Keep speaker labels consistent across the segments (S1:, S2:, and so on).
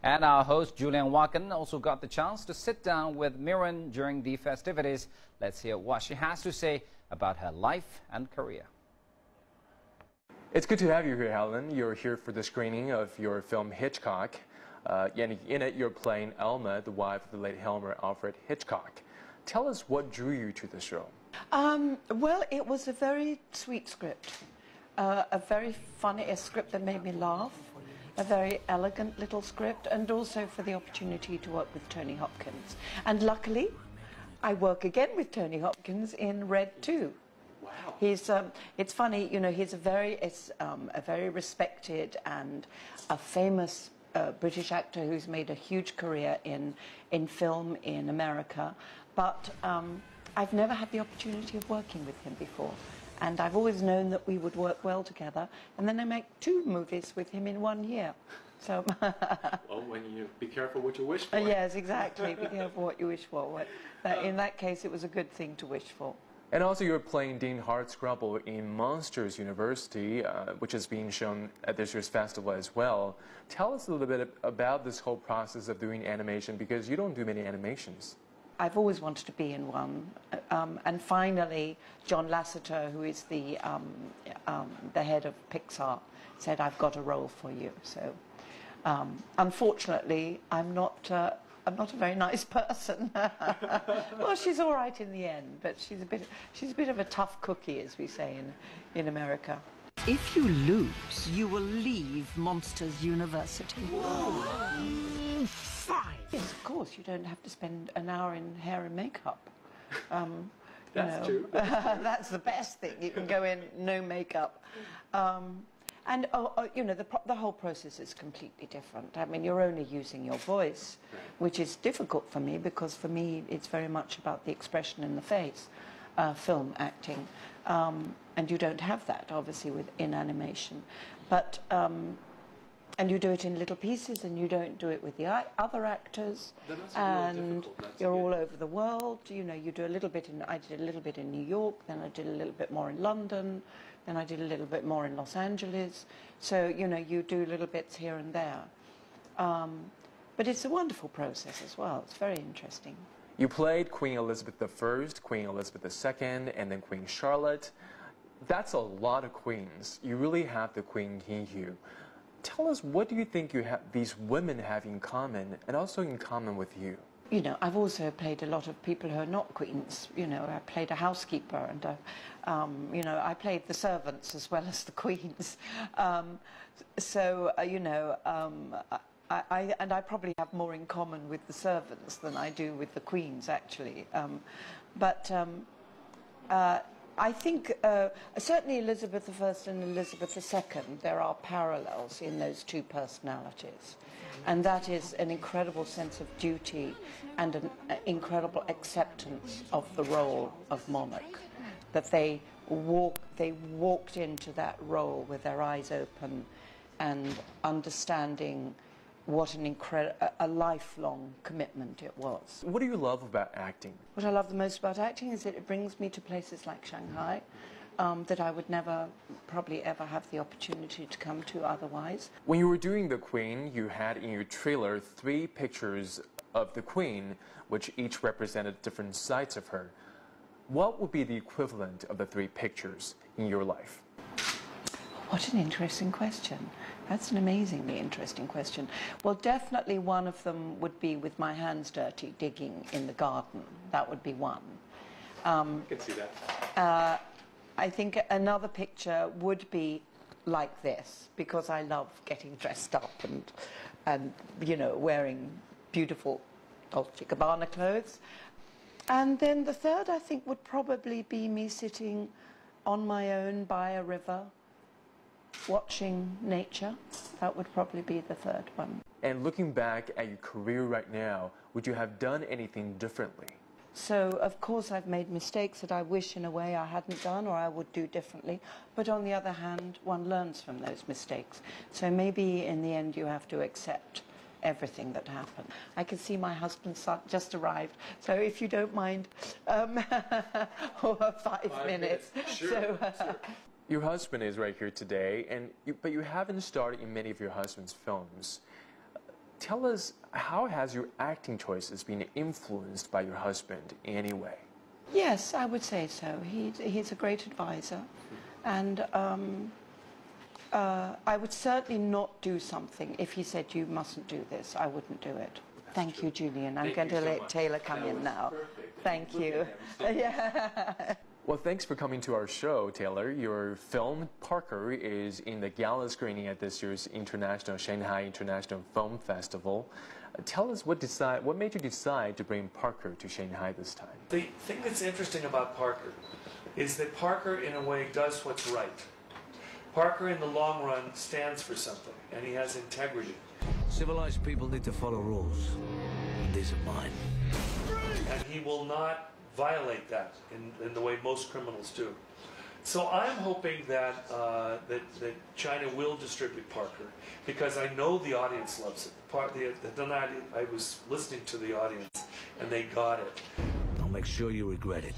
S1: And our host, Julian Wacken, also got the chance to sit down with Mirren during the festivities. Let's hear what she has to say about her life and career.
S2: It's good to have you here, Helen. You're here for the screening of your film Hitchcock. In it, you're playing Elma, the wife of the late Alfred Hitchcock. Tell us what drew you to this role.
S3: Well, it was a very sweet script, a very funny, a script that made me laugh, a very elegant little script, and also for the opportunity to work with Tony Hopkins. And luckily, I work again with Tony Hopkins in Red 2.
S2: Wow.
S3: He's, it's funny, you know, he's a very respected and a famous British actor who's made a huge career in film in America, but I've never had the opportunity of working with him before. And I've always known that we would work well together, and then I make 2 movies with him in 1 year. So
S2: well, when you be careful what you wish for.
S3: Yes, exactly. Be careful what you wish for. In that case, it was a good thing to wish for.
S2: And also, you're playing Dean Hardscrabble in Monsters University, which is being shown at this year's festival as well. Tell us a little bit about this whole process of doing animation, because you don't do many animations.
S3: I've always wanted to be in one, and finally, John Lasseter, who is the head of Pixar, said, "I've got a role for you." So, unfortunately, I'm not a very nice person. Well, she's all right in the end, but she's a bit of a tough cookie, as we say in America.
S4: If you lose, you will leave Monsters University. Fine.
S3: Yes, of course. You don't have to spend an hour in hair and makeup.
S2: That's true.
S3: That's the best thing. You can go in no makeup. And you know, the whole process is completely different. I mean, you're only using your voice, which is difficult for me, because for me it's very much about the expression in the face, film acting, and you don't have that obviously in animation. But and you do it in little pieces, and you don't do it with the other actors, and you're all over the world. You know, you do a little bit I did a little bit in New York, then I did a little bit more in London, then I did a little bit more in Los Angeles. So, you know, you do little bits here and there. But it's a wonderful process as well. It's very interesting.
S2: You played Queen Elizabeth I, Queen Elizabeth II, and then Queen Charlotte. That's a lot of queens. You really have the Queen hue. Tell us, what do you think these women have in common, and also in common with you?
S3: You know, I've also played a lot of people who are not queens. You know, I played a housekeeper, and you know, I played the servants as well as the queens. You know, I probably have more in common with the servants than I do with the queens, actually. I think certainly Elizabeth I and Elizabeth II, there are parallels in those 2 personalities. And that is an incredible sense of duty and an incredible acceptance of the role of monarch. That they walked into that role with their eyes open and understanding what a lifelong commitment it was.
S2: What do you love about acting?
S3: What I love the most about acting is that it brings me to places like Shanghai that I would never, probably ever have the opportunity to come to otherwise.
S2: When you were doing The Queen, you had in your trailer 3 pictures of the Queen, which each represented different sides of her. What would be the equivalent of the 3 pictures in your life?
S3: What an interesting question. That's an amazingly interesting question. Well, definitely one of them would be with my hands dirty, digging in the garden. That would be one.
S2: I can see that.
S3: I think another picture would be like this, because I love getting dressed up and you know, wearing beautiful Dolce & Gabbana clothes. And then the third, I think, would probably be me sitting on my own by a river, watching nature. That would probably be the third one.
S2: And looking back at your career right now, would you have done anything differently?
S3: So, of course, I've made mistakes that I wish in a way I hadn't done or I would do differently. But on the other hand, one learns from those mistakes. So maybe in the end you have to accept everything that happened. I can see my husband's son just arrived, so if you don't mind, or 5 minutes.
S2: Sure,
S3: So,
S2: sure. Your husband is right here today, but you haven't starred in many of your husband's films. Tell us, how has your acting choices been influenced by your husband in any way?
S3: Yes, I would say so. He's a great advisor, and I would certainly not do something if he said you mustn't do this. I wouldn't do it. Thank you, Julian. I'm going to let Taylor come in now. Thank you. Yeah.
S2: Well, thanks for coming to our show, Taylor. Your film, Parker, is in the gala screening at this year's Shanghai International Film Festival. Tell us what made you decide to bring Parker to Shanghai this time?
S5: The thing that's interesting about Parker is that Parker, in a way, does what's right. Parker, in the long run, stands for something, and he has integrity.
S6: Civilized people need to follow rules. These are mine.
S5: And he will not violate that in the way most criminals do. So I'm hoping that that China will distribute Parker, because I know the audience loves it. I was listening to the audience, and they got it.
S6: I'll make sure you regret it.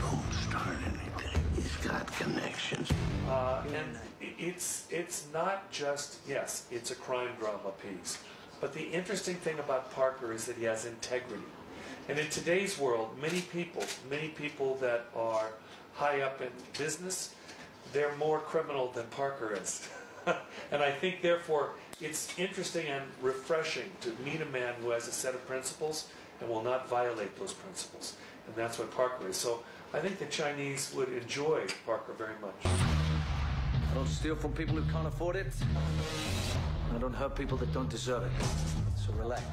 S7: Don't start anything. He's got connections.
S5: And it's not just, yes, it's a crime drama piece, but the interesting thing about Parker is that he has integrity. And in today's world, many people that are high up in business, they're more criminal than Parker is. And I think, therefore, it's interesting and refreshing to meet a man who has a set of principles and will not violate those principles. And that's what Parker is. So I think the Chinese would enjoy Parker very much.
S6: I don't steal from people who can't afford it. I don't hurt people that don't deserve it. So relax.